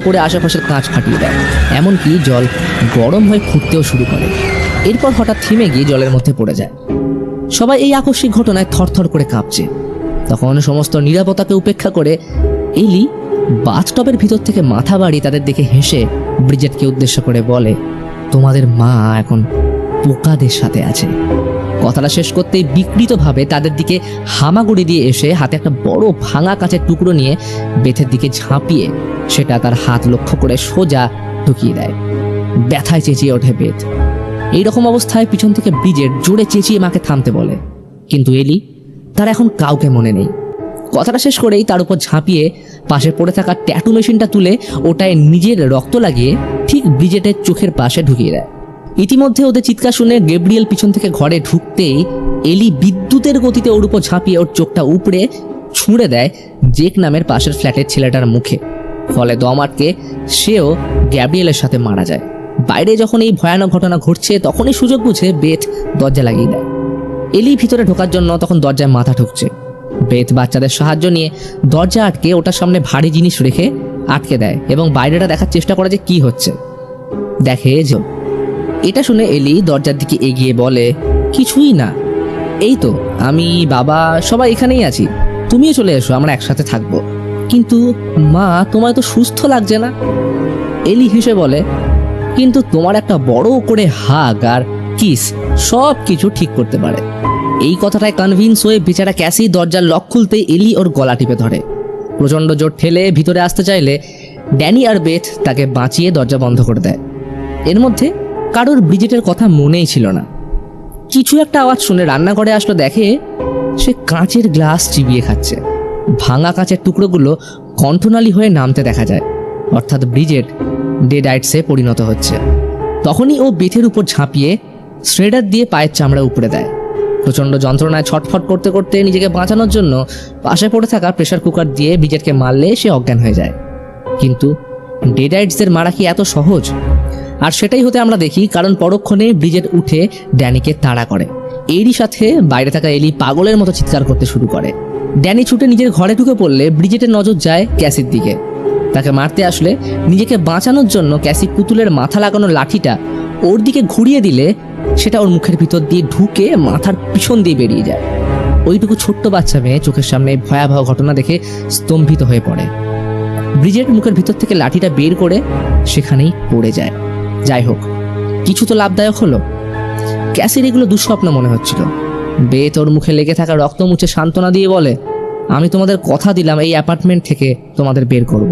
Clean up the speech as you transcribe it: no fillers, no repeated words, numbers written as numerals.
করে আশেপাশের কাঁচ ফাটিয়ে দেয়, এমনকি জল গরম হয়ে ফুটতেও শুরু করে। এরপর হঠাৎ থেমে গিয়ে জলের মধ্যে পড়ে যায়। সবাই এই আকস্মিক ঘটনায় থরথর করে কাঁপছে। তখন সমস্ত নিরাপত্তাকে উপেক্ষা করে এলি বাথটবের ভিতর থেকে মাথা বাড়িয়ে তাদের দিকে হেসে ব্রিজেটকে উদ্দেশ্য করে বলে, তোমাদের মা এখন পোকাদের সাথে আছে। কথাটা শেষ করতেই বিকৃতভাবে তাদের দিকে হামাগুড়ি দিয়ে এসে হাতে একটা বড় ভাঙা কাঁচের টুকরো নিয়ে বেথের দিকে ঝাঁপিয়ে সেটা তার হাত লক্ষ্য করে সোজা ঢুকিয়ে দেয়। ব্যথায় চেঁচিয়ে ওঠে বেথ। এইরকম অবস্থায় পিছন থেকে ব্রিজেট জোরে চেঁচিয়ে মাকে থামতে বলে, কিন্তু এলি তার এখন কাউকে মনে নেই। কথাটা শেষ করেই তার উপর ঝাঁপিয়ে পাশে পড়ে থাকা ট্যাটু মেশিনটা তুলে ওটায় নিজের রক্ত লাগিয়ে ঠিক ব্রিজেটের চোখের পাশে ঢুকিয়ে দেয়। ইতিমধ্যে ওদের চিৎকার শুনে গ্যাব্রিয়েল পিছন থেকে ঘরে ঢুকতেই এলি বিদ্যুতের গতিতে ওর উপর ঝাঁপিয়ে ওর চোখটা উপড়ে ছুঁড়ে দেয় জেক নামের পাশের ফ্ল্যাটের ছেলেটার মুখে। ফলে দম আটকে সেও গ্যাব্রিয়েলের সাথে মারা যায়। বাইরে যখন এই ভয়ানক ঘটনা ঘটছে তখনই সুযোগ বুঝে বেথ দরজা লাগিয়ে দেয়। এলি ভিতরে ঢোকার জন্য তখন দরজায় মাথা ঠুকছে। বেথ বাচ্চাদের সাহায্য নিয়ে দরজা আটকে ওটার সামনে ভারী জিনিস রেখে আটকে দেয় এবং বাইরেটা দেখার চেষ্টা করে যে কি হচ্ছে। দেখে যে এটা শুনে এলি দরজার দিকে এগিয়ে বলে, কিছুই না, এই তো আমি, বাবা সবাই এখানেই আছি, তুমিও চলে এসো, আমরা একসাথে থাকবো। কিন্তু মা, তোমায় তো সুস্থ লাগছে না। এলি হেসে বলে, কিন্তু তোমার একটা বড় করে হাগ আর কিস সব কিছু ঠিক করতে পারে। এই কথাটায় কনভিন্স হয়ে বেচারা ক্যাসি দরজার লক খুলতেই এলি ওর গলা টিপে ধরে। প্রচণ্ড জোর ঠেলে ভিতরে আসতে চাইলে ড্যানি আর বেথ তাকে বাঁচিয়ে দরজা বন্ধ করে দেয়। এর মধ্যে কারোর ব্রিজেটের কথা মনেই ছিল না। কিছু একটা আওয়াজ শুনে রান্নাঘরে আসলো, দেখে সে কাঁচের গ্লাস চিবিয়ে খাচ্ছে। ভাঙা কাঁচের টুকরোগুলো কণ্ঠনালী হয়ে নামতে দেখা যায়, অর্থাৎ ব্রিজেট ডেডাইটসে পরিণত হচ্ছে। তখনই ও বেথের উপর ঝাঁপিয়ে শ্রেডার দিয়ে পায়ের চামড়া উপড়ে দেয়। প্রচণ্ড যন্ত্রণায় ছটফট করতে করতে নিজেকে বাঁচানোর জন্য পাশে পড়ে থাকা প্রেসার কুকার দিয়ে ব্রিজেটকে মারলে সে অজ্ঞান হয়ে যায়। কিন্তু ডেডাইটসদের মারা কি এত সহজ? আর সেটাই হতে আমরা দেখি, কারণ পরক্ষণে ব্রিজেট উঠে ড্যানিকে তাড়া করে। এরই সাথে বাইরে থাকা এলি পাগলের মতো চিৎকার করতে শুরু করে। ড্যানি ছুটে নিজের ঘরে ঢুকে পড়লে ব্রিজেটের নজর যায় ক্যাসির দিকে। তাকে মারতে আসলে নিজেকে বাঁচানোর জন্য ক্যাসি পুতুলের মাথা লাগানো লাঠিটা ওর দিকে ঘুরিয়ে দিলে সেটা ওর মুখের ভিতর দিয়ে ঢুকে মাথার পিছন দিয়ে বেরিয়ে যায়। ওইটুকু ছোট্ট বাচ্চা মেয়ে চোখের সামনে ভয়াবহ ঘটনা দেখে স্তম্ভিত হয়ে পড়ে। ব্রিজেট মুখের ভিতর থেকে লাঠিটা বের করে সেখানেই পড়ে যায়। যাই হোক, কিছু তো লাভদায়ক হলো। ক্যাসির এগুলো দুঃস্বপ্ন মনে হচ্ছিল। বেথ ওর মুখে লেগে থাকা রক্ত মুছে সান্ত্বনা দিয়ে বলে, আমি তোমাদের কথা দিলাম এই অ্যাপার্টমেন্ট থেকে তোমাদের বের করব।